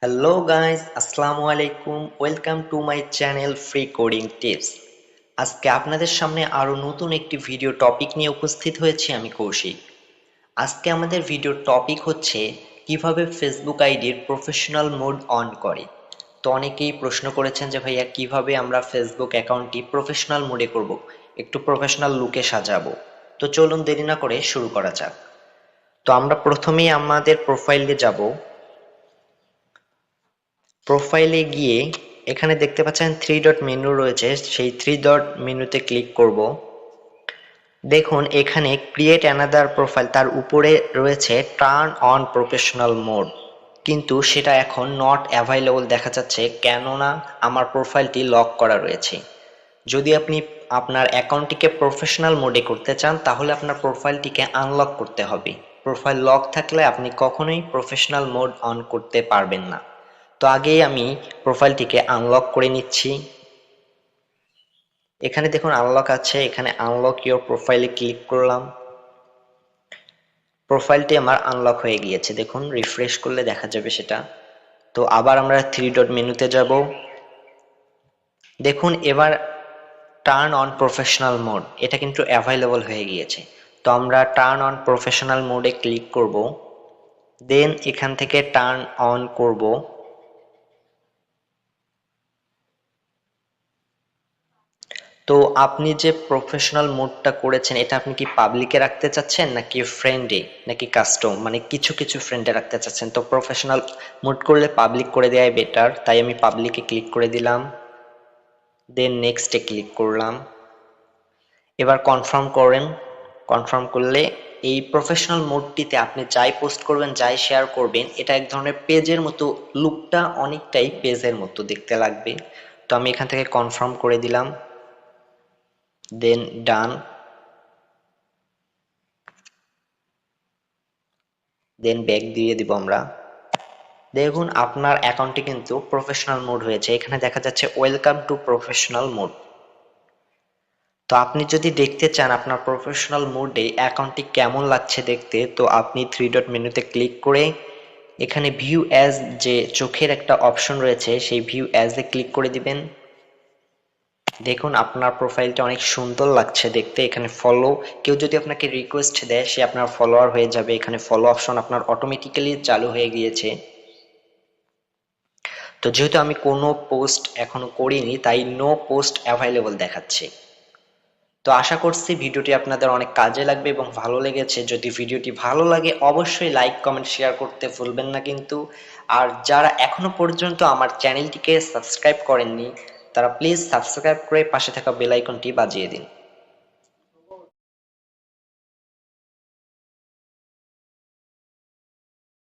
Hello guys, আসসালামু আলাইকুম। Welcome to my channel free coding tips. আজকে আপনাদের সামনে আরো নতুন একটি ভিডিও টপিক নিয়ে উপস্থিত হয়েছি আমি কৌশিক। আজকে আমাদের ভিডিওর টপিক হচ্ছে কিভাবে ফেসবুক আইডির প্রফেশনাল মোড অন করে। তো অনেকেই প্রশ্ন করেছেন যে ভাইয়া কিভাবে আমরা ফেসবুক অ্যাকাউন্টটি প্রফেশনাল মোডে করব, একটু প্রফেশনাল লুকে সাজাবো। তো চলুন দেরি না করে শুরু করা যাক। তো আমরা প্রথমেই আমাদের প্রোফাইলে যাব। প্রোফাইলে গিয়ে এখানে দেখতে পাচ্ছেন থ্রি ডট মেনু রয়েছে, সেই থ্রি ডট মেনুতে ক্লিক করব। দেখুন এখানে ক্রিয়েট অ্যানাদার প্রোফাইল, তার উপরে রয়েছে টার্ন অন প্রফেশনাল মোড, কিন্তু সেটা এখন নট অ্যাভাইলেবল দেখা যাচ্ছে, কেননা আমার প্রোফাইলটি লক করা রয়েছে। যদি আপনি আপনার অ্যাকাউন্টটিকে প্রফেশনাল মোডে করতে চান তাহলে আপনার প্রোফাইলটিকে আনলক করতে হবে। প্রোফাইল লক থাকলে আপনি কখনোই প্রফেশনাল মোড অন করতে পারবেন না। তো আগেই আমি প্রোফাইলটিকে আনলক করে নিচ্ছি। এখানে দেখুন আনলক আছে, এখানে আনলক ইওর প্রোফাইলে ক্লিক করলাম। প্রোফাইলটি আমার আনলক হয়ে গিয়েছে, দেখুন রিফ্রেশ করলে দেখা যাবে সেটা। তো আবার আমরা থ্রি ডট মেনুতে যাব। দেখুন এবার টার্ন অন প্রফেশনাল মোড এটা কিন্তু অ্যাভাইলেবল হয়ে গিয়েছে। তো আমরা টার্ন অন প্রফেশনাল মোডে ক্লিক করব, দেন এখান থেকে টার্ন অন করব। তো আপনি যে প্রফেশনাল মোডটা করেছেন এটা আপনি কি পাবলিকে রাখতে চাচ্ছেন নাকি ফ্রেন্ডে নাকি কাস্টম, মানে কিছু কিছু ফ্রেন্ডে রাখতে চাচ্ছেন? তো প্রফেশনাল মোড করলে পাবলিক করে দেওয়াই বেটার, তাই আমি পাবলিকে ক্লিক করে দিলাম, দেন নেক্সটে ক্লিক করলাম। এবার কনফার্ম করেন। কনফার্ম করলে এই প্রফেশনাল মোডটিতে আপনি যাই পোস্ট করবেন যাই শেয়ার করবেন এটা এক ধরনের পেজের মতো, লুকটা অনেকটাই পেজের মতো দেখতে লাগবে। তো আমি এখান থেকে কনফার্ম করে দিলাম, দেন ডান, দেন ব্যাক দিয়ে দিব আমরা। দেখুন আপনার অ্যাকাউন্টটি কিন্তু প্রফেশনাল মোড হয়েছে, এখানে দেখা যাচ্ছে ওয়েলকাম টু প্রফেশনাল মোড। তো আপনি যদি দেখতে চান আপনার প্রফেশনাল মোডে অ্যাকাউন্টটি কেমন লাগছে দেখতে, তো আপনি থ্রি ডট মেনুতে ক্লিক করে এখানে ভিউ অ্যাজ যে চোখের একটা অপশন রয়েছে সেই ভিউ অ্যাজ এ ক্লিক করে দিবেন। দেখুন আপনার প্রোফাইলটা অনেক সুন্দর লাগছে দেখতে। এখানে ফলো, কেউ যদি আপনাকে রিকোয়েস্ট দেয় সে আপনার ফলোয়ার হয়ে যাবে। এখানে ফলো অপশন আপনার অটোমেটিক্যালি চালু হয়ে গিয়েছে। তো যেহেতু আমি কোনো পোস্ট এখনো করিনি তাই নো পোস্ট অ্যাভাইলেবল দেখাচ্ছে। তো আশা করছি ভিডিওটি আপনাদের অনেক কাজে লাগবে এবং ভালো লেগেছে। যদি ভিডিওটি ভালো লাগে অবশ্যই লাইক কমেন্ট শেয়ার করতে ভুলবেন না কিন্তু। আর যারা এখনো পর্যন্ত আমার চ্যানেলটিকে সাবস্ক্রাইব করেননি তারা প্লিজ সাবস্ক্রাইব করে পাশে থাকা বেল আইকনটি বাজিয়ে দিন।